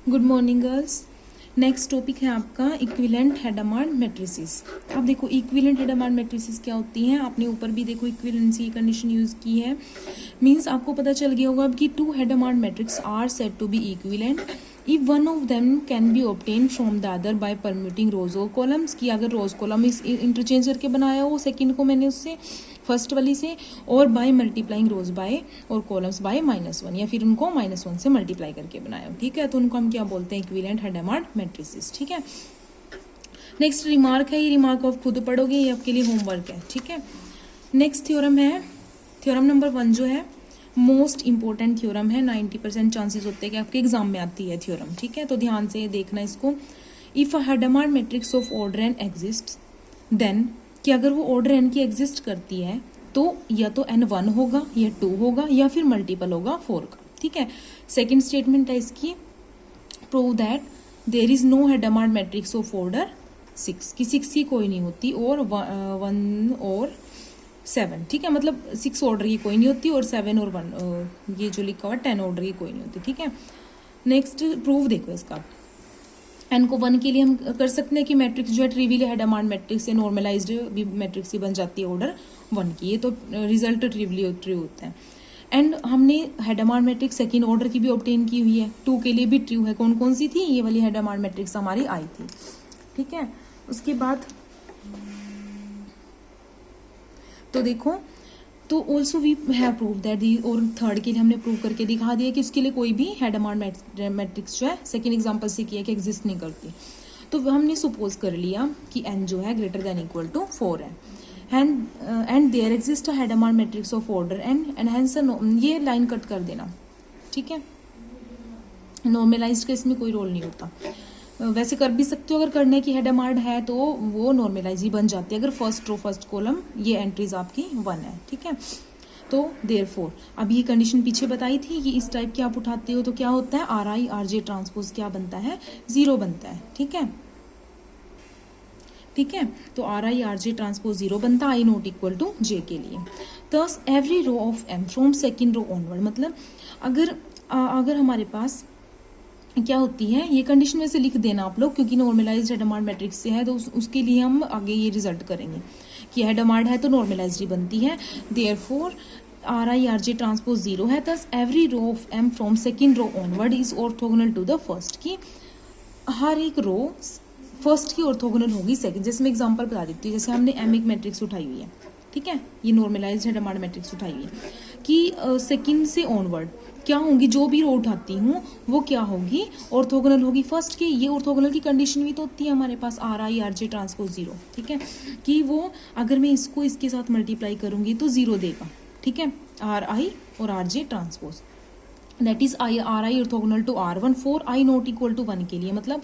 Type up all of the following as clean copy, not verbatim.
Good morning girls. Next topic है आपका equivalent हेडामार्ड matrices. अब देखो इक्विवेलेंट हेडामार्ड मैट्रिसेस क्या होती हैं, आपने ऊपर भी देखो इक्विवेलेंसी की कंडीशन यूज की है। मींस आपको पता चल गया होगा अब कि two Hadamard matrix are said to be equivalent if one of them can be obtain from the other by permuting rows or columns की। अगर रोज कॉलम इस इंटरचेंज करके बनाया हो, सेकंड को मैंने उससे फर्स्ट वाली से, और बाय मल्टीप्लाइंग रोज बाय और कॉलम्स बाय -1, या फिर उनको -1 से मल्टीप्लाई करके बनाया हो, ठीक है। तो उनको हम क्या बोलते हैं, इक्विवेलेंट हेडामार्ड मैट्रिसेस, ठीक है। नेक्स्ट रिमार्क है, ये रिमार्क आप खुद पढ़ोगे, ये आपके लिए होमवर्क है, ठीक है। नेक्स्ट थ्योरम है, थ्योरम नंबर 1 जो है मोस्ट इंपॉर्टेंट थ्योरम है। 90% चांसेस होते हैं कि आपके एग्जाम में आती है थ्योरम, ठीक है। तो ध्यान से देखना इसको। If a Hadamard matrix of order n exist then, कि अगर वो ऑर्डर n की एग्जिस्ट करती है तो या तो n 1 होगा या 2 होगा या फिर मल्टीपल होगा 4 का, ठीक है। सेकेंड स्टेटमेंट है इसकी, prove that there is no Hadamard matrix of order 6, कि 6 की कोई नहीं होती और 1 और 7, ठीक है। मतलब 6 ऑर्डर की कोई नहीं होती और 7 और 1 ये जो लिखा हुआ 10 ऑर्डर की कोई नहीं होती, ठीक है। नेक्स्ट प्रूफ देखो इसका। n को 1 के लिए हम कर सकते हैं कि मैट्रिक्स जो है ट्रिवियल हेडामार्ड मैट्रिक्स से नॉर्मलाइज्ड भी मैट्रिक्स ही बन जाती है ऑर्डर 1 की, ये तो रिजल्ट ट्रिवियल ट्रू होता है। एंड हमने हेडामार्ड मैट्रिक्स सेकेंड ऑर्डर की भी ऑब्टेन की हुई है, 2 के लिए भी ट्रू है। कौन कौन सी थी, ये वाली हेडामार्ड मैट्रिक्स हमारी आई थी, ठीक है। उसके बाद तो देखो, तो also we have prove that the, और थर्ड के लिए हमने प्रूव करके दिखा दिया कि उसके लिए कोई भी हेडामार्ड मैट्रिक्स जो है सेकेंड एग्जांपल से किया कि एग्जिस्ट नहीं करती। तो हमने सपोज कर लिया कि n जो है ग्रेटर देन इक्वल टू 4 है, and there exist a Hadamard matrix of order and hence ये लाइन कट कर देना, ठीक है। नॉर्मलाइज्ड का इसमें कोई रोल नहीं होता, वैसे कर भी सकते हो, अगर करने की हेडामार्ड है तो वो नॉर्मलाइज ही बन जाती है अगर फर्स्ट रो फर्स्ट कॉलम ये एंट्रीज आपकी 1 है, ठीक है। तो देयरफॉर अब ये कंडीशन पीछे बताई थी कि इस टाइप की आप उठाते हो तो क्या होता है, R I R J transpose क्या बनता है, 0 बनता है, ठीक है, ठीक है। तो R I R J transpose 0 बनता है, I not equal to J के लिए। Thus every row of M from second row onward, मतलब अगर हमारे पास क्या होती है, ये कंडीशन में से लिख देना आप लोग, क्योंकि नॉर्मलाइज्ड हेडामार्ड मैट्रिक्स से है तो उसके लिए हम आगे ये रिजल्ट करेंगे कि हेडामार्ड है तो नॉर्मलाइज्ड ही बनती है। Therefore R I R J transpose 0 है, thus every row of M from second row onward is orthogonal to the first, की हर एक रो फर्स्ट की ऑर्थोगोनल होगी सेकंड। जैसे मैं एग्जांपल बता देती हूँ, जैसे हमने एम एक मैट्रिक्स उठाई हुई है, ठीक है, ये नॉर्मलाइज्ड हेडामार्ड मैट्रिक्स उठाई हुई है कि सेकंड से ऑनवर्ड क्या होंगी, जो भी रो उठाती हूँ वो क्या होगी, ऑर्थोगोनल होगी फर्स्ट की। ये ऑर्थोगोनल की कंडीशन भी तो होती है हमारे पास, R I R J transpose 0, ठीक है, कि वो अगर मैं इसको इसके साथ मल्टीप्लाई करूंगी तो 0 देगा, ठीक है, आर आई और R J transpose, that is I R I orthogonal to R 1 4 I not equal to 1 के लिए, मतलब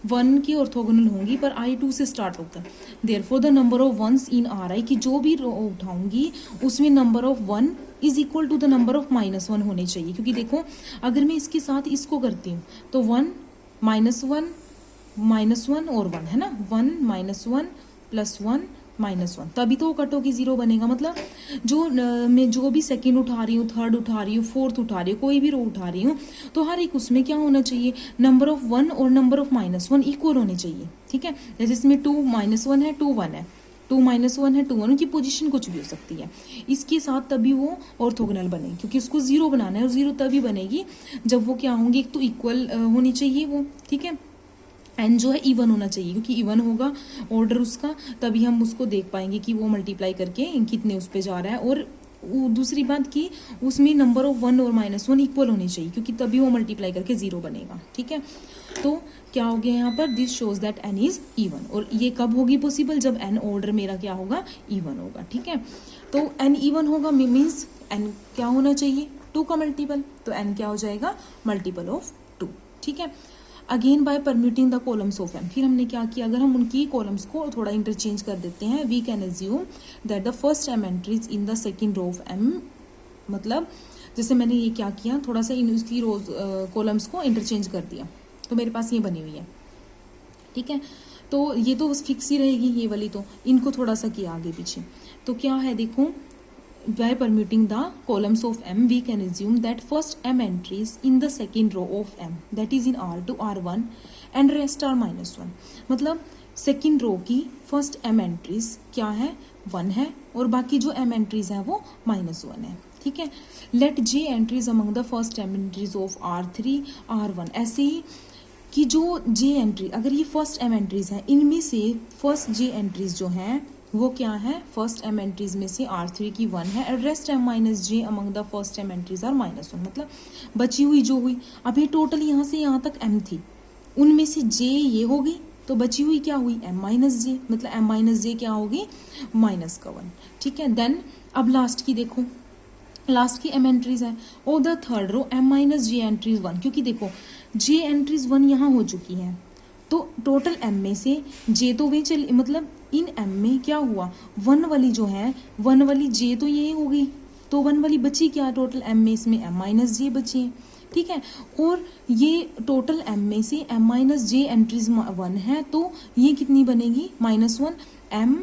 1 की ऑर्थोगोनल होंगी पर आई 2 से स्टार्ट होता है। Therefore the number of ones in R I, की जो भी रो उठाऊंगी उसमें number of 1 is equal to the number of -1 होने चाहिए, क्योंकि देखो अगर मैं इसके साथ इसको करती हूँ तो 1 -1 और 1 है ना, 1 -1 + 1 -1, तभी तो वो कट होगी 0 बनेगा। मतलब मैं जो भी सेकंड उठा रही हूँ, थर्ड उठा रही हूँ, फोर्थ उठा रही हूँ, कोई भी रो उठा रही हूँ, तो हर एक उसमें क्या होना चाहिए, नंबर ऑफ 1 और नंबर ऑफ -1 इक्वल होने चाहिए, ठीक है। जैसे इसमें 2 -1 है 2 1 है, 2 -1 है 2 1, उनकी पोजीशन कुछ भी हो सकती है, इसके साथ तभी वो ऑर्थोगोनल बनेगी, क्योंकि उसको 0 बनाना है और 0 तभी बनेगी जब वो क्या होंगी, एक तो इक्वल होनी चाहिए वो, ठीक है, एन जो है इवन होना चाहिए, क्योंकि इवन होगा ऑर्डर उसका तभी हम उसको देख पाएंगे कि वो मल्टीप्लाई करके कितने उस पर जा रहा है। और दूसरी बात कि उसमें नंबर ऑफ 1 और -1 इक्वल होनी चाहिए, क्योंकि तभी वो मल्टीप्लाई करके 0 बनेगा, ठीक है। तो क्या हो गया यहाँ पर, this shows that n is even, और ये कब होगी पॉसिबल, जब n ऑर्डर मेरा क्या होगा, इवन होगा, ठीक है। तो n इवन होगा मीन्स n क्या होना चाहिए, 2 का मल्टीपल, तो n क्या हो जाएगा, मल्टीपल ऑफ 2, ठीक है। Again by permuting the columns of M, फिर हमने क्या किया, अगर हम उनकी कॉलम्स को थोड़ा इंटरचेंज कर देते हैं, we can assume that the first M entries in the second row of M, मतलब जैसे मैंने ये क्या किया, थोड़ा सा इन उसकी रोज कॉलम्स को इंटरचेंज कर दिया, तो मेरे पास ये बनी हुई है, ठीक है। तो ये तो फिक्स ही रहेगी ये वाली, तो इनको थोड़ा सा किया आगे पीछे, तो क्या है देखो, by permuting the columns of m we can assume that first m entries in the second row of m that is in r to r1 and rest are -1। मतलब सेकेंड रो की फर्स्ट m एंट्रीज क्या है 1 है और बाकी जो m entries है वो -1 है। ठीक है, let j entries among the first m entries of r3 r1। ऐसे ही कि जो j एंट्री अगर ये फर्स्ट m एंट्रीज है इनमें से फर्स्ट j एंट्रीज जो हैं वो क्या है फर्स्ट m एंट्रीज में से r3 की 1 है और rest m minus j among the first m entries are -1। मतलब बची हुई जो हुई अभी टोटल यहाँ से यहाँ तक m थी उनमें से j ये हो गई तो बची हुई क्या हुई m माइनस j। मतलब m माइनस j क्या होगी -1। ठीक है, देन अब लास्ट की देखो, लास्ट की m एंट्रीज है और the third row m minus j entries 1। क्योंकि देखो j एंट्रीज 1 यहाँ हो चुकी है तो टोटल m में से j तो वे चल मतलब इन m में क्या हुआ 1 वाली जो है 1 वाली j तो ये हो गई तो 1 वाली बची क्या टोटल m में इसमें m माइनस j बची है। ठीक है, और ये टोटल m में से m माइनस j एंट्रीज 1 है तो ये कितनी बनेगी -1 m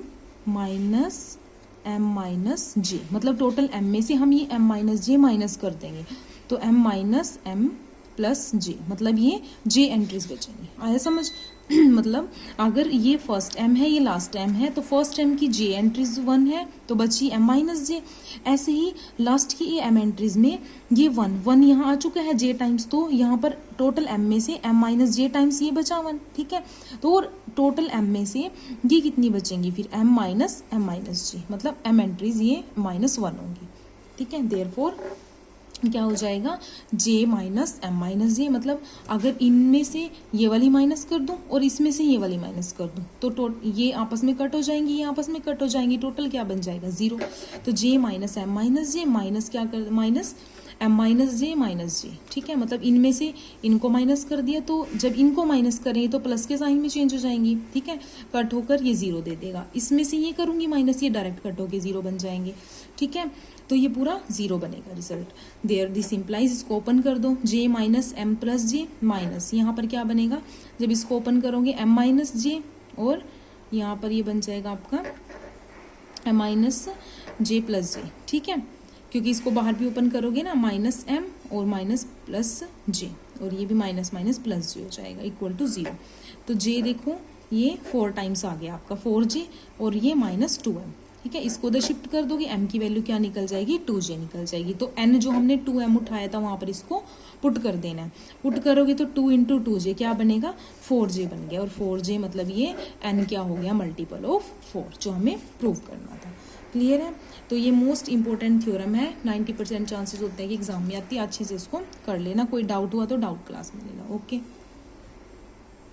माइनस j। मतलब टोटल m में से हम ये m माइनस j माइनस कर देंगे तो m minus m plus j। मतलब ये j एंट्रीज बचेंगी। आया समझ? मतलब अगर ये फर्स्ट m है ये लास्ट m है तो फर्स्ट m की j एंट्रीज 1 है तो बची m माइनस j। ऐसे ही लास्ट की ये m एंट्रीज में ये 1 यहाँ आ चुका है j टाइम्स तो यहाँ पर टोटल m में से m माइनस j टाइम्स ये बचा 1। ठीक है, तो टोटल m में से ये कितनी बचेंगी फिर m माइनस j। मतलब m एंट्रीज ये -1 होंगी। ठीक है, देयरफॉर क्या हो जाएगा j minus m minus j। मतलब अगर इनमें से ये वाली माइनस कर दूं और इसमें से ये वाली माइनस कर दूं तो ये आपस में कट हो जाएंगी ये आपस में कट हो जाएंगी टोटल क्या बन जाएगा 0। तो j minus m minus j minus क्या कर minus m minus j minus j। ठीक है, मतलब इनमें से इनको माइनस कर दिया तो जब इनको माइनस करें तो प्लस के साइन में चेंज हो जाएंगी। ठीक है, कट होकर ये 0 दे देगा। इसमें से ये करूंगी माइनस ये डायरेक्ट कट होकर 0 बन जाएंगे। ठीक है, तो ये पूरा 0 बनेगा रिजल्ट। देयर दिस इंप्लाइज, इसको ओपन कर दो j minus m plus j minus यहाँ पर क्या बनेगा जब इसको ओपन करोगे m माइनस j और यहाँ पर ये बन जाएगा आपका m minus j plus j। ठीक है, क्योंकि इसको बाहर भी ओपन करोगे ना माइनस m और माइनस प्लस j और ये भी माइनस माइनस प्लस j हो जाएगा इक्वल टू 0। तो j देखो ये 4 टाइम्स आ गया आपका 4j और ये -2m। ठीक है, इसको उधर शिफ्ट कर दोगे m की वैल्यू क्या निकल जाएगी 2j निकल जाएगी। तो n जो हमने 2m उठाया था वहां पर इसको पुट कर देना है। पुट करोगे तो 2 इंटू 2j क्या बनेगा 4j बन गया और 4j मतलब ये n क्या हो गया मल्टीपल ऑफ 4 जो हमें प्रूव करना था। क्लियर है? तो ये मोस्ट इंपॉर्टेंट थ्योरम है, 90% चांसेस होते हैं कि एग्जाम में आती है। अच्छे से इसको कर लेना, कोई डाउट हुआ तो डाउट क्लास में लेना। ओके।